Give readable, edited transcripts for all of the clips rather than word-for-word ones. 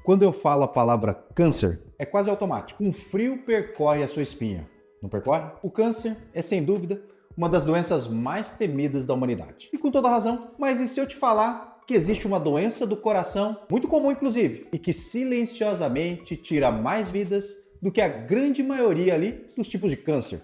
Quando eu falo a palavra câncer, é quase automático. Um frio percorre a sua espinha. Não percorre? O câncer é, sem dúvida, uma das doenças mais temidas da humanidade. E com toda razão. Mas e se eu te falar que existe uma doença do coração, muito comum inclusive, e que silenciosamente tira mais vidas do que a grande maioria ali dos tipos de câncer?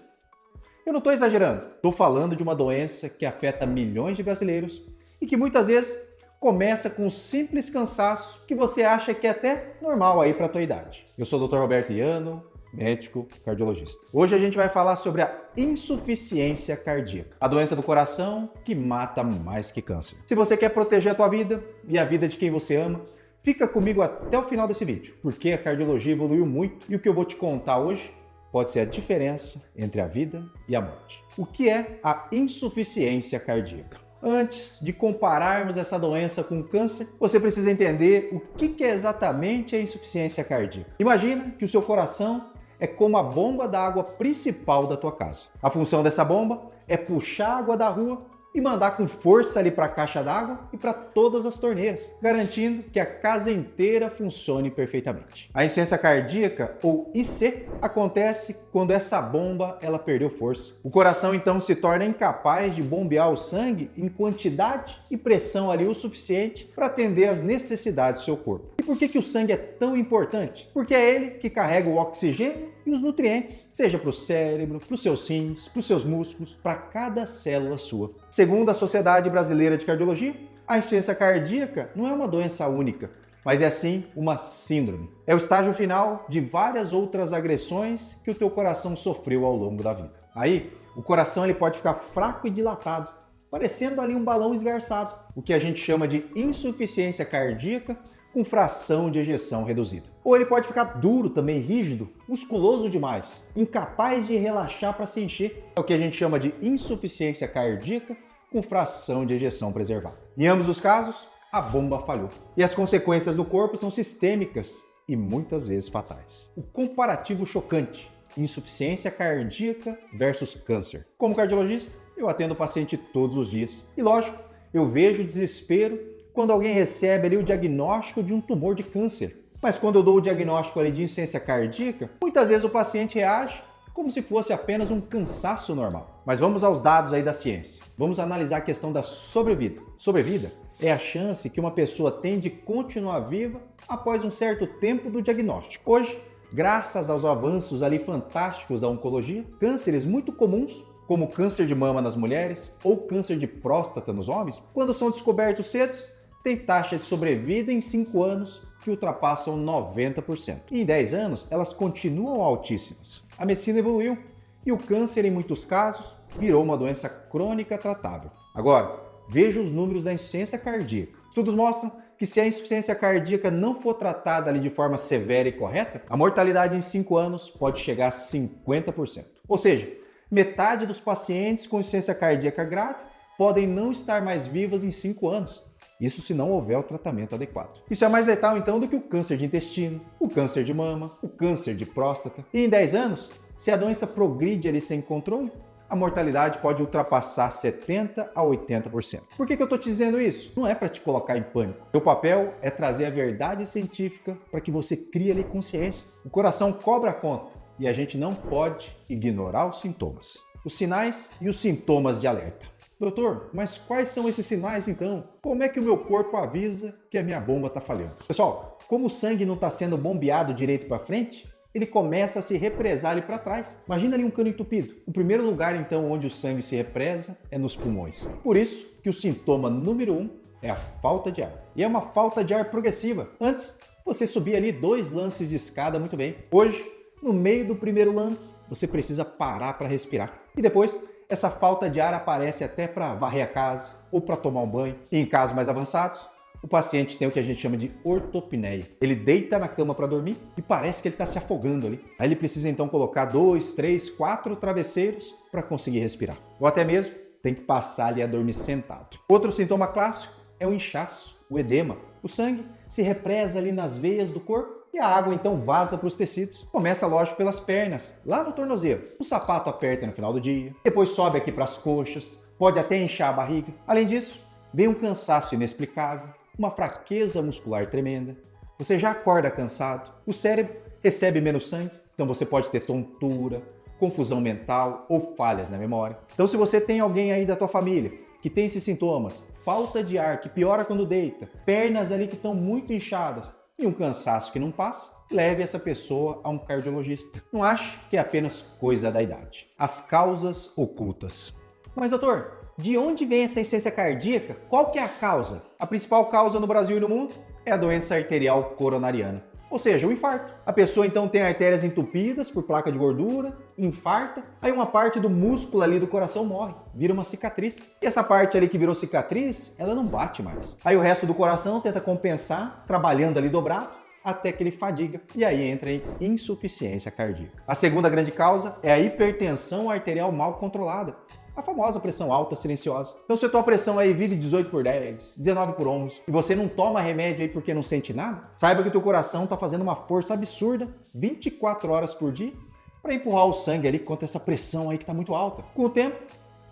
Eu não estou exagerando. Estou falando de uma doença que afeta milhões de brasileiros e que muitas vezes começa com um simples cansaço que você acha que é até normal aí para a tua idade. Eu sou o Dr. Roberto Iano, médico cardiologista. Hoje a gente vai falar sobre a insuficiência cardíaca, a doença do coração que mata mais que câncer. Se você quer proteger a tua vida e a vida de quem você ama, fica comigo até o final desse vídeo, porque a cardiologia evoluiu muito e o que eu vou te contar hoje pode ser a diferença entre a vida e a morte. O que é a insuficiência cardíaca? Antes de compararmos essa doença com o câncer, você precisa entender o que é exatamente a insuficiência cardíaca. Imagina que o seu coração é como a bomba d'água principal da tua casa. A função dessa bomba é puxar a água da rua e mandar com força ali para a caixa d'água e para todas as torneiras, garantindo que a casa inteira funcione perfeitamente. A insuficiência cardíaca, ou IC, acontece quando essa bomba ela perdeu força. O coração então se torna incapaz de bombear o sangue em quantidade e pressão ali o suficiente para atender às necessidades do seu corpo. E por que o sangue é tão importante? Porque é ele que carrega o oxigênio e os nutrientes, seja para o cérebro, para os seus rins, para os seus músculos, para cada célula sua. Segundo a Sociedade Brasileira de Cardiologia, a insuficiência cardíaca não é uma doença única, mas é sim uma síndrome. É o estágio final de várias outras agressões que o teu coração sofreu ao longo da vida. Aí, o coração ele pode ficar fraco e dilatado, parecendo ali um balão esgarçado, o que a gente chama de insuficiência cardíaca com fração de ejeção reduzida. Ou ele pode ficar duro também, rígido, musculoso demais, incapaz de relaxar para se encher. É o que a gente chama de insuficiência cardíaca com fração de ejeção preservada. Em ambos os casos, a bomba falhou. E as consequências do corpo são sistêmicas e muitas vezes fatais. O comparativo chocante: insuficiência cardíaca versus câncer. Como cardiologista, eu atendo o paciente todos os dias. E lógico, eu vejo o desespero quando alguém recebe ali o diagnóstico de um tumor de câncer. Mas quando eu dou o diagnóstico ali de insuficiência cardíaca, muitas vezes o paciente reage como se fosse apenas um cansaço normal. Mas vamos aos dados aí da ciência. Vamos analisar a questão da sobrevida. Sobrevida é a chance que uma pessoa tem de continuar viva após um certo tempo do diagnóstico. Hoje, graças aos avanços ali fantásticos da oncologia, cânceres muito comuns, como câncer de mama nas mulheres ou câncer de próstata nos homens, quando são descobertos cedo, tem taxa de sobrevida em 5 anos que ultrapassam 90%. E em 10 anos, elas continuam altíssimas. A medicina evoluiu e o câncer, em muitos casos, virou uma doença crônica tratável. Agora, veja os números da insuficiência cardíaca. Estudos mostram que se a insuficiência cardíaca não for tratada ali de forma severa e correta, a mortalidade em 5 anos pode chegar a 50%. Ou seja, metade dos pacientes com insuficiência cardíaca grave podem não estar mais vivas em 5 anos. Isso se não houver o tratamento adequado. Isso é mais letal então do que o câncer de intestino, o câncer de mama, o câncer de próstata. E em 10 anos, se a doença progride ali sem controle, a mortalidade pode ultrapassar 70% a 80%. Por que eu estou te dizendo isso? Não é para te colocar em pânico. Meu papel é trazer a verdade científica para que você crie ali consciência. O coração cobra a conta e a gente não pode ignorar os sintomas. Os sinais e os sintomas de alerta. Doutor, mas quais são esses sinais então? Como é que o meu corpo avisa que a minha bomba está falhando? Pessoal, como o sangue não está sendo bombeado direito para frente, ele começa a se represar ali para trás. Imagina ali um cano entupido. O primeiro lugar então onde o sangue se represa é nos pulmões. Por isso que o sintoma número 1 é a falta de ar. E é uma falta de ar progressiva. Antes, você subia ali 2 lances de escada muito bem. Hoje, no meio do primeiro lance, você precisa parar para respirar. E depois, essa falta de ar aparece até para varrer a casa ou para tomar um banho. E em casos mais avançados, o paciente tem o que a gente chama de ortopneia. Ele deita na cama para dormir e parece que ele está se afogando ali. Aí ele precisa então colocar 2, 3, 4 travesseiros para conseguir respirar. Ou até mesmo tem que passar ali a dormir sentado. Outro sintoma clássico é o inchaço, o edema. O sangue se represa ali nas veias do corpo e a água então vaza para os tecidos. Começa, lógico, pelas pernas, lá no tornozelo. O sapato aperta no final do dia, depois sobe aqui para as coxas, pode até inchar a barriga. Além disso, vem um cansaço inexplicável, uma fraqueza muscular tremenda, você já acorda cansado, o cérebro recebe menos sangue, então você pode ter tontura, confusão mental ou falhas na memória. Então se você tem alguém aí da tua família que tem esses sintomas, falta de ar, que piora quando deita, pernas ali que estão muito inchadas e um cansaço que não passa, leve essa pessoa a um cardiologista. Não ache que é apenas coisa da idade. As causas ocultas. Mas doutor, de onde vem essa insuficiência cardíaca? Qual que é a causa? A principal causa no Brasil e no mundo é a doença arterial coronariana, ou seja, o infarto. A pessoa então tem artérias entupidas por placa de gordura, infarta, aí uma parte do músculo ali do coração morre, vira uma cicatriz. E essa parte ali que virou cicatriz, ela não bate mais. Aí o resto do coração tenta compensar, trabalhando ali dobrado, até que ele fadiga e aí entra em insuficiência cardíaca. A segunda grande causa é a hipertensão arterial mal controlada. A famosa pressão alta silenciosa. Então se a tua pressão aí vive 18/10, 19/11 e você não toma remédio aí porque não sente nada, saiba que o teu coração está fazendo uma força absurda 24 horas por dia para empurrar o sangue ali contra essa pressão aí que está muito alta. Com o tempo,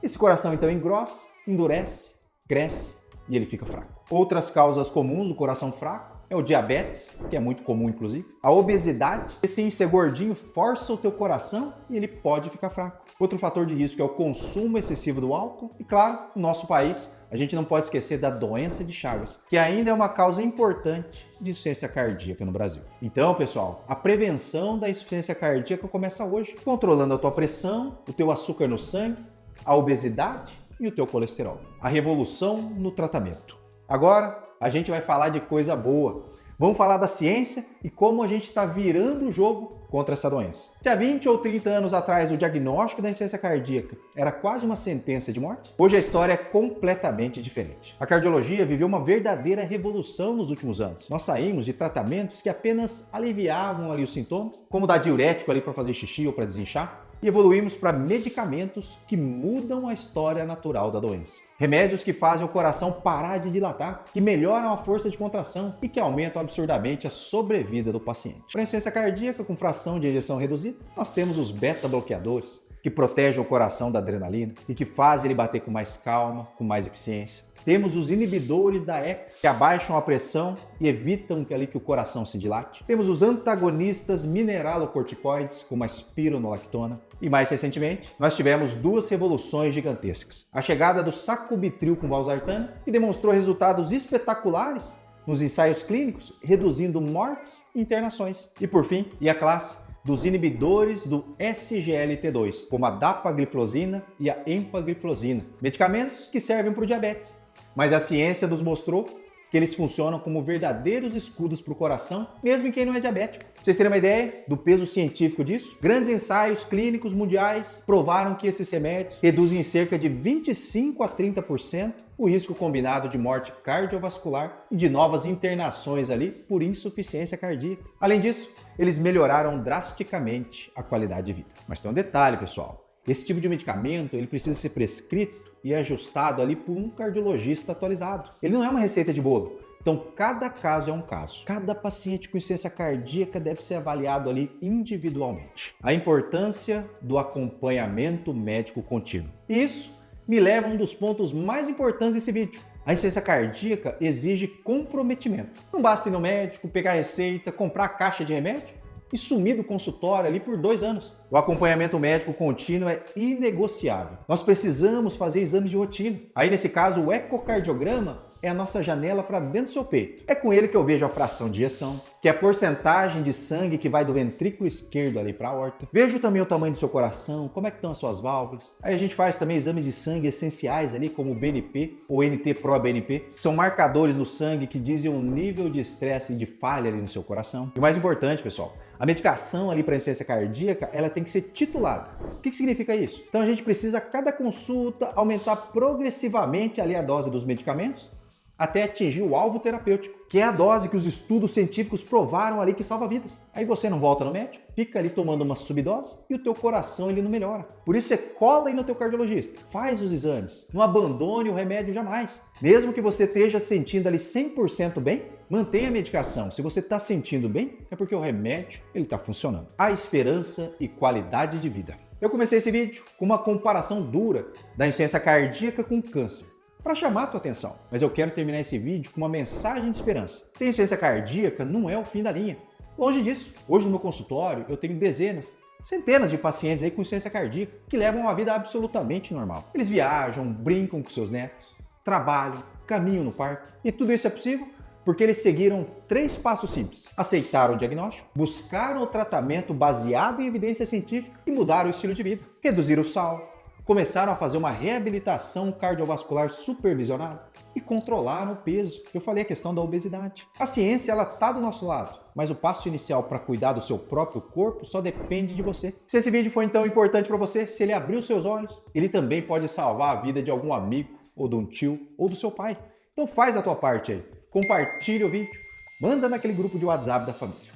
esse coração então engrossa, endurece, cresce e ele fica fraco. Outras causas comuns do coração fraco é o diabetes, que é muito comum inclusive. A obesidade, esse ser gordinho força o teu coração e ele pode ficar fraco. Outro fator de risco é o consumo excessivo do álcool. E claro, no nosso país, a gente não pode esquecer da doença de Chagas, que ainda é uma causa importante de insuficiência cardíaca no Brasil. Então, pessoal, a prevenção da insuficiência cardíaca começa hoje, controlando a tua pressão, o teu açúcar no sangue, a obesidade e o teu colesterol. A revolução no tratamento. Agora, a gente vai falar de coisa boa. Vamos falar da ciência e como a gente está virando o jogo contra essa doença. Se há 20 ou 30 anos atrás o diagnóstico da insuficiência cardíaca era quase uma sentença de morte, hoje a história é completamente diferente. A cardiologia viveu uma verdadeira revolução nos últimos anos. Nós saímos de tratamentos que apenas aliviavam ali os sintomas, como dar diurético ali para fazer xixi ou para desinchar, e evoluímos para medicamentos que mudam a história natural da doença. Remédios que fazem o coração parar de dilatar, que melhoram a força de contração e que aumentam absurdamente a sobrevida do paciente. Para a insuficiência cardíaca com fração de ejeção reduzida, nós temos os beta-bloqueadores, que protegem o coração da adrenalina e que fazem ele bater com mais calma, com mais eficiência. Temos os inibidores da ECA, que abaixam a pressão e evitam que o coração se dilate. Temos os antagonistas mineralocorticoides, como a espironolactona. E mais recentemente, nós tivemos duas revoluções gigantescas. A chegada do sacubitril com valsartana, que demonstrou resultados espetaculares nos ensaios clínicos, reduzindo mortes e internações. E por fim, a classe dos inibidores do SGLT2, como a dapagliflozina e a empagliflozina, medicamentos que servem para o diabetes. Mas a ciência nos mostrou que eles funcionam como verdadeiros escudos para o coração, mesmo em quem não é diabético. Pra vocês terem uma ideia do peso científico disso, grandes ensaios clínicos mundiais provaram que esses remédios reduzem em cerca de 25 a 30% o risco combinado de morte cardiovascular e de novas internações ali por insuficiência cardíaca. Além disso, eles melhoraram drasticamente a qualidade de vida. Mas tem um detalhe, pessoal. Esse tipo de medicamento ele precisa ser prescrito e ajustado ali por um cardiologista atualizado. Ele não é uma receita de bolo. Então, cada caso é um caso. Cada paciente com insuficiência cardíaca deve ser avaliado ali individualmente. A importância do acompanhamento médico contínuo. Isso me leva a um dos pontos mais importantes desse vídeo. A insuficiência cardíaca exige comprometimento. Não basta ir no médico, pegar a receita, comprar a caixa de remédio e sumir do consultório ali por 2 anos. O acompanhamento médico contínuo é inegociável. Nós precisamos fazer exames de rotina. Aí, nesse caso, o ecocardiograma é a nossa janela para dentro do seu peito. É com ele que eu vejo a fração de ejeção, que é a porcentagem de sangue que vai do ventrículo esquerdo ali para a aorta. Vejo também o tamanho do seu coração, como é que estão as suas válvulas. Aí a gente faz também exames de sangue essenciais ali, como o BNP ou NT-proBNP, que são marcadores do sangue que dizem o nível de estresse e de falha ali no seu coração. E o mais importante, pessoal, a medicação ali para insuficiência cardíaca, ela tem que ser titulada. O que significa isso? Então a gente precisa, a cada consulta, aumentar progressivamente ali a dose dos medicamentos até atingir o alvo terapêutico, que é a dose que os estudos científicos provaram ali que salva vidas. Aí você não volta no médico, fica ali tomando uma subdose e o teu coração ele não melhora. Por isso você cola aí no teu cardiologista, faz os exames, não abandone o remédio jamais. Mesmo que você esteja sentindo ali 100% bem, mantenha a medicação. Se você está sentindo bem, é porque o remédio ele está funcionando. A esperança e qualidade de vida. Eu comecei esse vídeo com uma comparação dura da insuficiência cardíaca com câncer. para chamar a tua atenção. Mas eu quero terminar esse vídeo com uma mensagem de esperança. Ter insuficiência cardíaca não é o fim da linha. Longe disso. Hoje no meu consultório eu tenho dezenas, centenas de pacientes aí com insuficiência cardíaca que levam uma vida absolutamente normal. Eles viajam, brincam com seus netos, trabalham, caminham no parque. E tudo isso é possível porque eles seguiram 3 passos simples. Aceitaram o diagnóstico, buscaram o tratamento baseado em evidência científica e mudaram o estilo de vida. Reduziram o sal, começaram a fazer uma reabilitação cardiovascular supervisionada e controlaram o peso. Eu falei a questão da obesidade. A ciência ela está do nosso lado, mas o passo inicial para cuidar do seu próprio corpo só depende de você. Se esse vídeo foi então importante para você, se ele abriu seus olhos, ele também pode salvar a vida de algum amigo, ou de um tio, ou do seu pai. Então faz a tua parte aí. Compartilha o vídeo, manda naquele grupo de WhatsApp da família.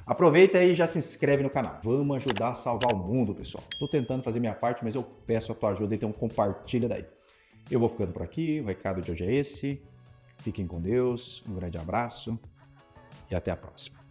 Aproveita aí e já se inscreve no canal. Vamos ajudar a salvar o mundo, pessoal. Estou tentando fazer minha parte, mas eu peço a tua ajuda, então compartilha daí. Eu vou ficando por aqui, o recado de hoje é esse. Fiquem com Deus, um grande abraço e até a próxima.